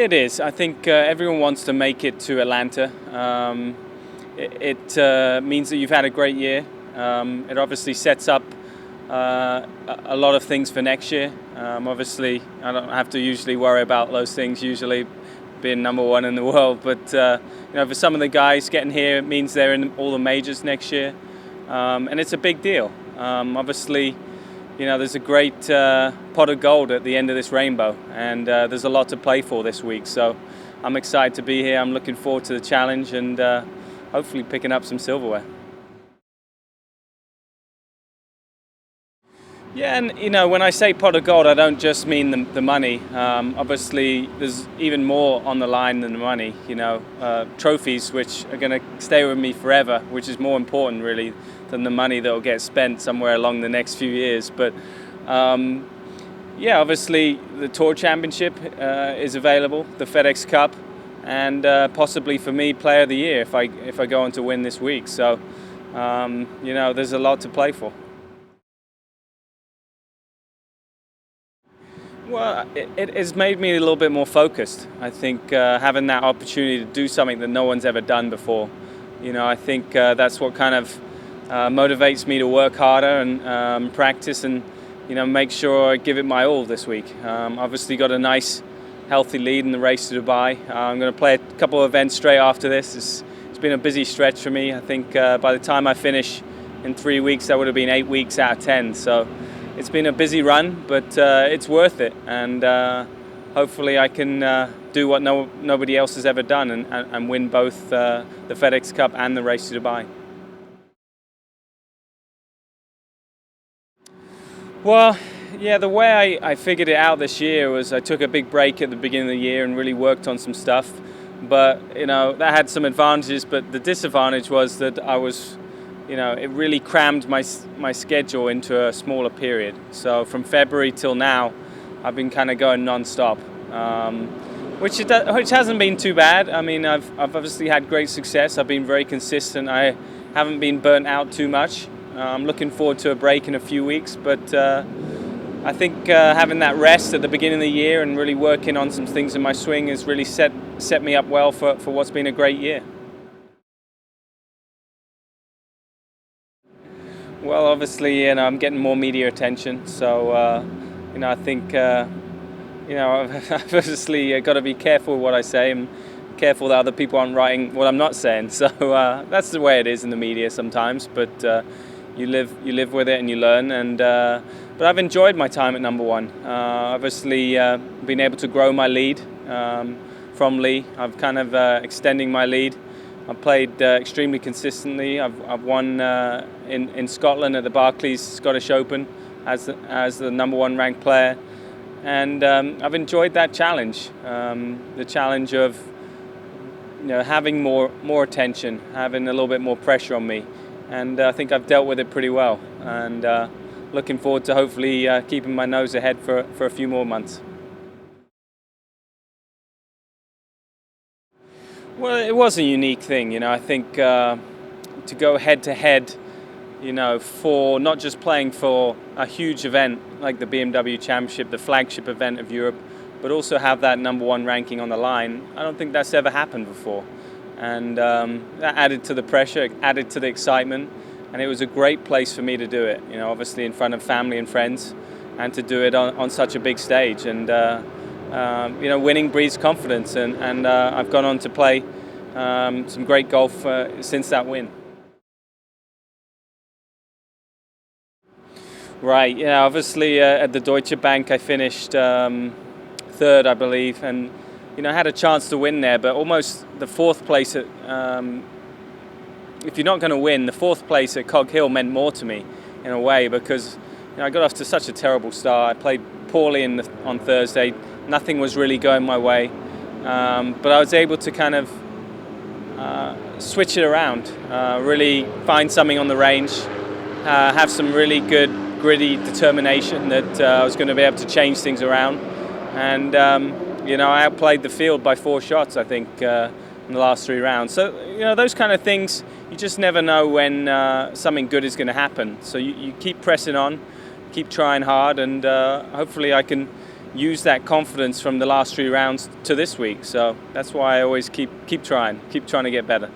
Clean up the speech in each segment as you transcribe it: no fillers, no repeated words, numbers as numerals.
It is. I think everyone wants to make it to Atlanta. It means that you've had a great year. It obviously sets up a lot of things for next year. Obviously, I don't have to usually worry about those things, usually being number one in the world. But for some of the guys getting here, it means they're in all the majors next year. And it's a big deal. Obviously, there's a great pot of gold at the end of this rainbow, and there's a lot to play for this week. So I'm excited to be here. I'm looking forward to the challenge and hopefully picking up some silverware. Yeah, and when I say pot of gold, I don't just mean the money. Obviously, there's even more on the line than the money. Trophies which are going to stay with me forever, which is more important really than the money that will get spent somewhere along the next few years. But obviously the Tour Championship is available, the FedExCup, and possibly for me, Player of the Year if I go on to win this week. So there's a lot to play for. Well, it has made me a little bit more focused. I think having that opportunity to do something that no one's ever done before, I think that's what kind of motivates me to work harder and practice and, make sure I give it my all this week. Obviously got a nice, healthy lead in the race to Dubai. I'm going to play a couple of events straight after this. It's been a busy stretch for me. I think by the time I finish in 3 weeks, that would have been 8 weeks out of 10. So it's been a busy run, but it's worth it, and hopefully I can do what nobody else has ever done and win both the FedExCup and the race to Dubai. Well, yeah, the way I figured it out this year was I took a big break at the beginning of the year and really worked on some stuff, but that had some advantages, but the disadvantage was that I was it really crammed my schedule into a smaller period. So from February till now, I've been kind of going non-stop, which hasn't been too bad. I mean, I've obviously had great success. I've been very consistent. I haven't been burnt out too much. I'm looking forward to a break in a few weeks, but I think having that rest at the beginning of the year and really working on some things in my swing has really set me up well for what's been a great year. Well, obviously, I'm getting more media attention, so I think I've obviously got to be careful with what I say and careful that other people aren't writing what I'm not saying. So that's the way it is in the media sometimes. But you live with it and you learn. And but I've enjoyed my time at number one. Obviously, been able to grow my lead from Lee. I've kind of extending my lead. I've played extremely consistently. I've won in Scotland at the Barclays Scottish Open as the number one ranked player, and I've enjoyed that challenge. The challenge of having more attention, having a little bit more pressure on me, and I think I've dealt with it pretty well. And looking forward to hopefully keeping my nose ahead for a few more months. Well, it was a unique thing, I think to go head-to-head, for not just playing for a huge event like the BMW Championship, the flagship event of Europe, but also have that number one ranking on the line. I don't think that's ever happened before. And that added to the pressure, added to the excitement, and it was a great place for me to do it, obviously in front of family and friends, and to do it on such a big stage. And winning breeds confidence, and I've gone on to play some great golf since that win. Right, obviously at the Deutsche Bank I finished third, I believe, and I had a chance to win there, but almost the fourth place at, if you're not going to win, the fourth place at Cog Hill meant more to me in a way, because I got off to such a terrible start. I played poorly on Thursday. Nothing was really going my way, but I was able to kind of switch it around, really find something on the range, have some really good gritty determination that I was going to be able to change things around, and I outplayed the field by 4 shots, I think, in the last 3 rounds. So those kind of things, you just never know when something good is going to happen. So you keep pressing on, keep trying hard, and hopefully I can use that confidence from the last 3 rounds to this week. So that's why I always keep trying to get better.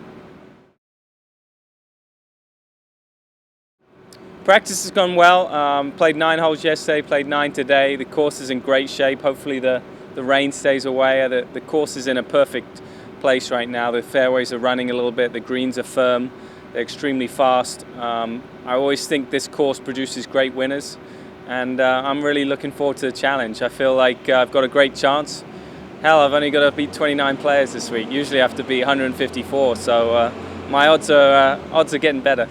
Practice has gone well. Played 9 holes yesterday, played 9 today. The course is in great shape. Hopefully the rain stays away. The course is in a perfect place right now. The fairways are running a little bit. The greens are firm. They're extremely fast. I always think this course produces great winners, and I'm really looking forward to the challenge. I feel like I've got a great chance. Hell, I've only got to beat 29 players this week. Usually I have to beat 154, so my odds are getting better.